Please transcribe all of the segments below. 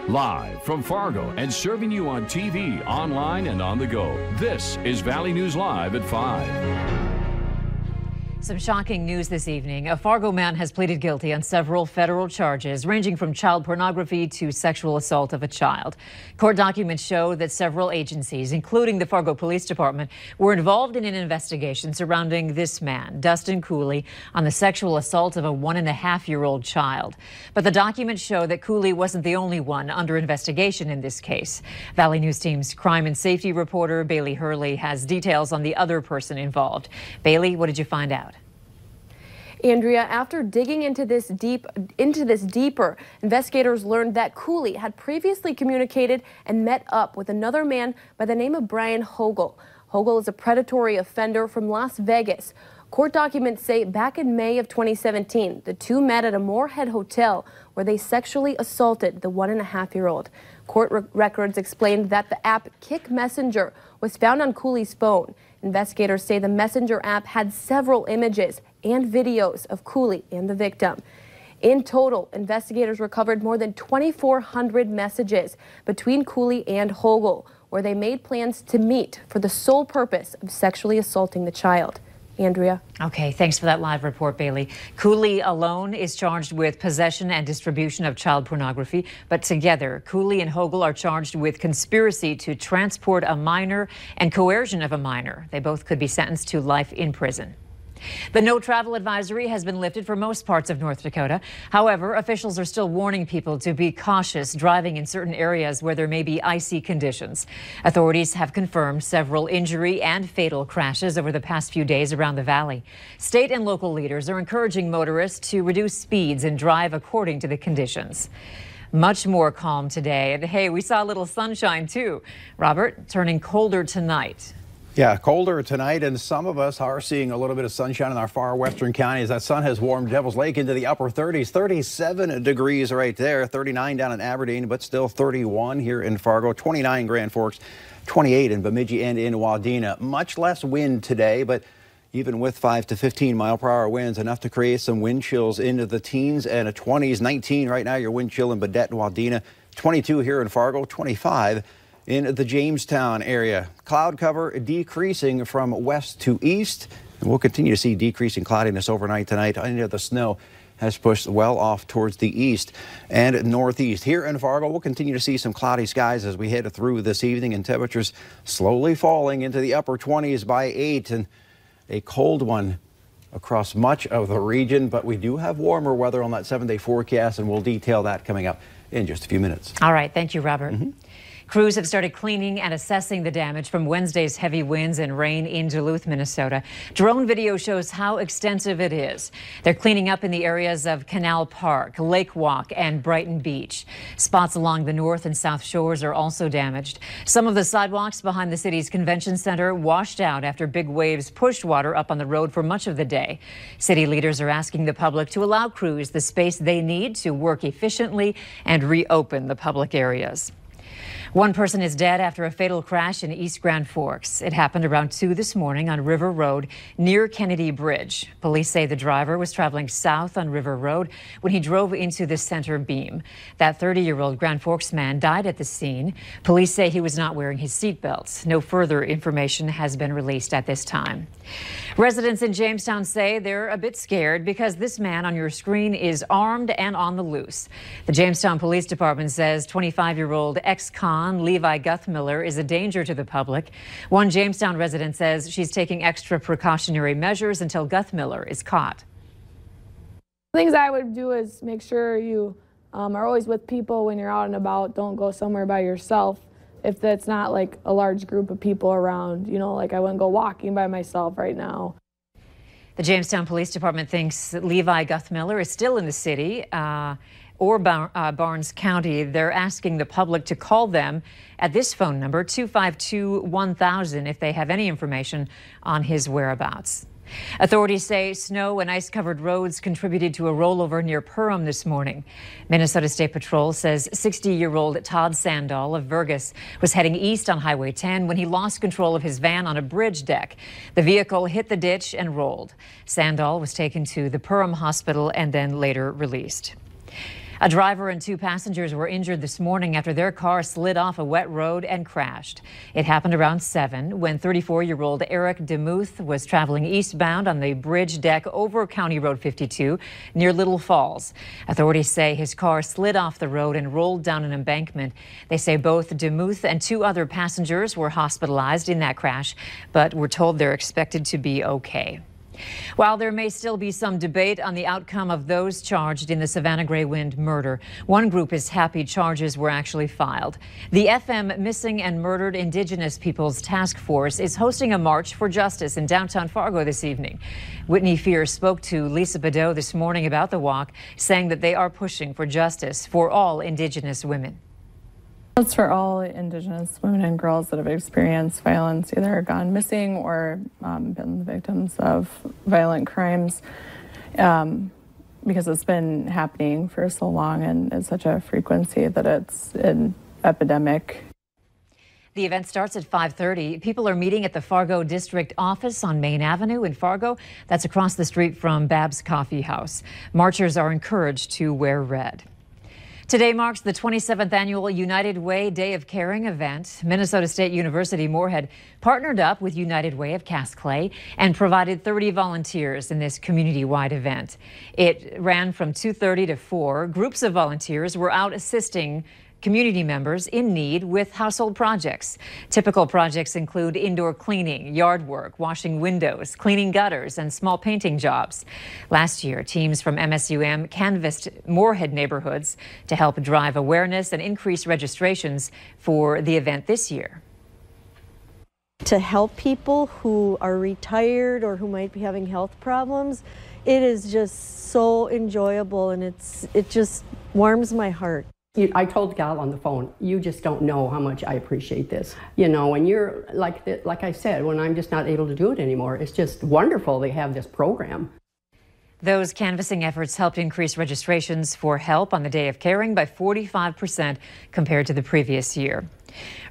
Live from Fargo and serving you on TV, online, and on the go. This is Valley News Live at 5. Some shocking news this evening. A Fargo man has pleaded guilty on several federal charges, ranging from child pornography to sexual assault of a child. Court documents show that several agencies, including the Fargo Police Department, were involved in an investigation surrounding this man, Dustin Cooley, on the sexual assault of a 1.5-year-old child. But the documents show that Cooley wasn't the only one under investigation in this case. Valley News Team's crime and safety reporter Bailey Hurley has details on the other person involved. Bailey, what did you find out? Andrea, after digging into this deeper, investigators learned that Cooley had previously communicated and met up with another man by the name of Brian Hogel. Hogel is a predatory offender from Las Vegas. Court documents say back in May of 2017, the two met at a Moorhead hotel where they sexually assaulted the 1.5-year-old. Court records explained that the app Kick Messenger was found on Cooley's phone. Investigators say the Messenger app had several images and videos of Cooley and the victim. In total, investigators recovered more than 2,400 messages between Cooley and Hogel, where they made plans to meet for the sole purpose of sexually assaulting the child. Andrea. Okay, thanks for that live report, Bailey. Cooley alone is charged with possession and distribution of child pornography, but together, Cooley and Hogel are charged with conspiracy to transport a minor and coercion of a minor. They both could be sentenced to life in prison. The no travel advisory has been lifted for most parts of North Dakota. However, officials are still warning people to be cautious driving in certain areas where there may be icy conditions. Authorities have confirmed several injury and fatal crashes over the past few days around the valley. State and local leaders are encouraging motorists to reduce speeds and drive according to the conditions. Much more calm today. And hey, we saw a little sunshine too. Robert, turning colder tonight. Yeah, colder tonight, and some of us are seeing a little bit of sunshine in our far western counties. That sun has warmed Devil's Lake into the upper 30s, 37 degrees right there, 39 down in Aberdeen, but still 31 here in Fargo, 29 Grand Forks, 28 in Bemidji and in Wadena. Much less wind today, but even with 5 to 15 mile-per-hour winds, enough to create some wind chills into the teens and 20s. 19 right now, your wind chill in Baudette and Wadena, 22 here in Fargo, 25 in the Jamestown area. Cloud cover decreasing from west to east. And we'll continue to see decreasing cloudiness overnight tonight. Any of the snow has pushed well off towards the east and northeast. Here in Fargo, we'll continue to see some cloudy skies as we head through this evening, and temperatures slowly falling into the upper 20s by 8, and a cold one across much of the region. But we do have warmer weather on that 7-day forecast, and we'll detail that coming up in just a few minutes. All right. Thank you, Robert. Crews have started cleaning and assessing the damage from Wednesday's heavy winds and rain in Duluth, Minnesota. Drone video shows how extensive it is. They're cleaning up in the areas of Canal Park, Lake Walk, and Brighton Beach. Spots along the north and south shores are also damaged. Some of the sidewalks behind the city's convention center washed out after big waves pushed water up on the road for much of the day. City leaders are asking the public to allow crews the space they need to work efficiently and reopen the public areas. One person is dead after a fatal crash in East Grand Forks. It happened around 2 this morning on River Road near Kennedy Bridge. Police say the driver was traveling south on River Road when he drove into the center beam. That 30-year-old Grand Forks man died at the scene. Police say he was not wearing his seatbelt. No further information has been released at this time. Residents in Jamestown say they're a bit scared because this man on your screen is armed and on the loose. The Jamestown Police Department says 25-year-old ex-con Levi Guthmiller is a danger to the public. One Jamestown resident says she's taking extra precautionary measures until Guthmiller is caught. Things I would do is make sure you are always with people when you're out and about. Don't go somewhere by yourself if that's not like a large group of people around. You know, like I wouldn't go walking by myself right now. The Jamestown Police Department thinks that Levi Guthmiller is still in the city or Barnes County. They're asking the public to call them at this phone number, 252-1000, if they have any information on his whereabouts. Authorities say snow and ice-covered roads contributed to a rollover near Perham this morning. Minnesota State Patrol says 60-year-old Todd Sandahl of Vergas was heading east on Highway 10 when he lost control of his van on a bridge deck. The vehicle hit the ditch and rolled. Sandahl was taken to the Perham Hospital and then later released. A driver and 2 passengers were injured this morning after their car slid off a wet road and crashed. It happened around 7 when 34-year-old Eric DeMuth was traveling eastbound on the bridge deck over County Road 52 near Little Falls. Authorities say his car slid off the road and rolled down an embankment. They say both DeMuth and 2 other passengers were hospitalized in that crash, but were told they're expected to be okay. While there may still be some debate on the outcome of those charged in the Savannah Gray Wind murder, one group is happy charges were actually filed. The FM Missing and Murdered Indigenous Peoples Task Force is hosting a march for justice in downtown Fargo this evening. Whitney Fear spoke to Lisa Bedeau this morning about the walk, saying that they are pushing for justice for all Indigenous women. It's for all Indigenous women and girls that have experienced violence, either gone missing or been the victims of violent crimes, because it's been happening for so long and it's such a frequency that it's an epidemic. The event starts at 5:30. People are meeting at the Fargo District Office on Main Avenue in Fargo. That's across the street from Bab's Coffee House. Marchers are encouraged to wear red. Today marks the 27th annual United Way Day of Caring event. Minnesota State University Moorhead partnered up with United Way of Cass Clay and provided 30 volunteers in this community-wide event. It ran from 2:30 to 4. Groups of volunteers were out assisting community members in need with household projects. Typical projects include indoor cleaning, yard work, washing windows, cleaning gutters, and small painting jobs. Last year, teams from MSUM canvassed Moorhead neighborhoods to help drive awareness and increase registrations for the event this year. To help people who are retired or who might be having health problems, it is just so enjoyable, and it just warms my heart. I told Gal on the phone, you just don't know how much I appreciate this. You know, when you're like I said, when I'm just not able to do it anymore, it's just wonderful they have this program. Those canvassing efforts helped increase registrations for help on the Day of Caring by 45% compared to the previous year.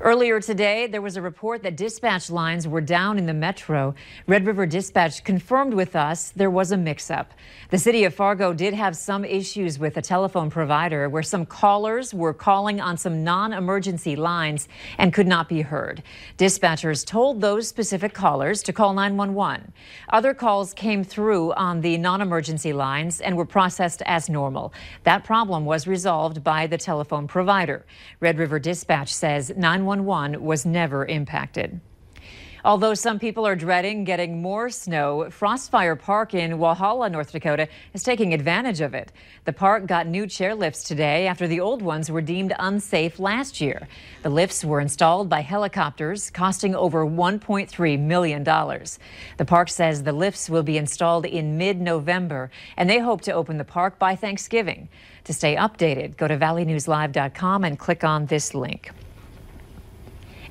Earlier today, there was a report that dispatch lines were down in the metro. Red River Dispatch confirmed with us there was a mix-up. The city of Fargo did have some issues with a telephone provider where some callers were calling on some non-emergency lines and could not be heard. Dispatchers told those specific callers to call 911. Other calls came through on the non-emergency lines and were processed as normal. That problem was resolved by the telephone provider. Red River Dispatch says 911 was never impacted. Although some people are dreading getting more snow, Frostfire Park in Walhalla, North Dakota is taking advantage of it. The park got new chairlifts today after the old ones were deemed unsafe last year. The lifts were installed by helicopters, costing over $1.3 million. The park says the lifts will be installed in mid-November, and they hope to open the park by Thanksgiving. To stay updated, go to valleynewslive.com and click on this link.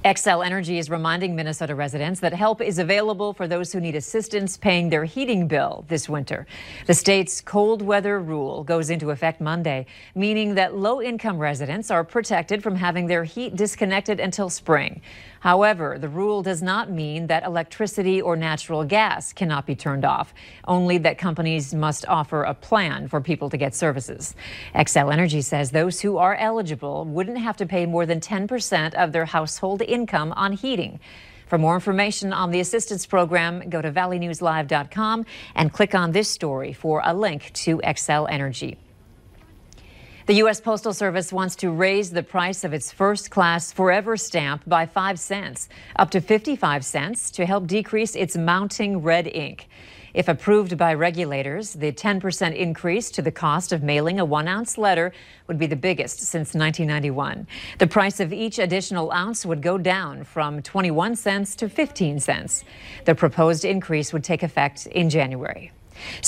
Xcel Energy is reminding Minnesota residents that help is available for those who need assistance paying their heating bill this winter. The state's cold weather rule goes into effect Monday, meaning that low-income residents are protected from having their heat disconnected until spring. However, the rule does not mean that electricity or natural gas cannot be turned off, only that companies must offer a plan for people to get services. Xcel Energy says those who are eligible wouldn't have to pay more than 10% of their household income on heating. For more information on the assistance program, go to valleynewslive.com and click on this story for a link to Xcel Energy. The U.S. Postal Service wants to raise the price of its first-class Forever stamp by 5 cents, up to 55 cents, to help decrease its mounting red ink. If approved by regulators, the 10% increase to the cost of mailing a 1-ounce letter would be the biggest since 1991. The price of each additional ounce would go down from 21 cents to 15 cents. The proposed increase would take effect in January.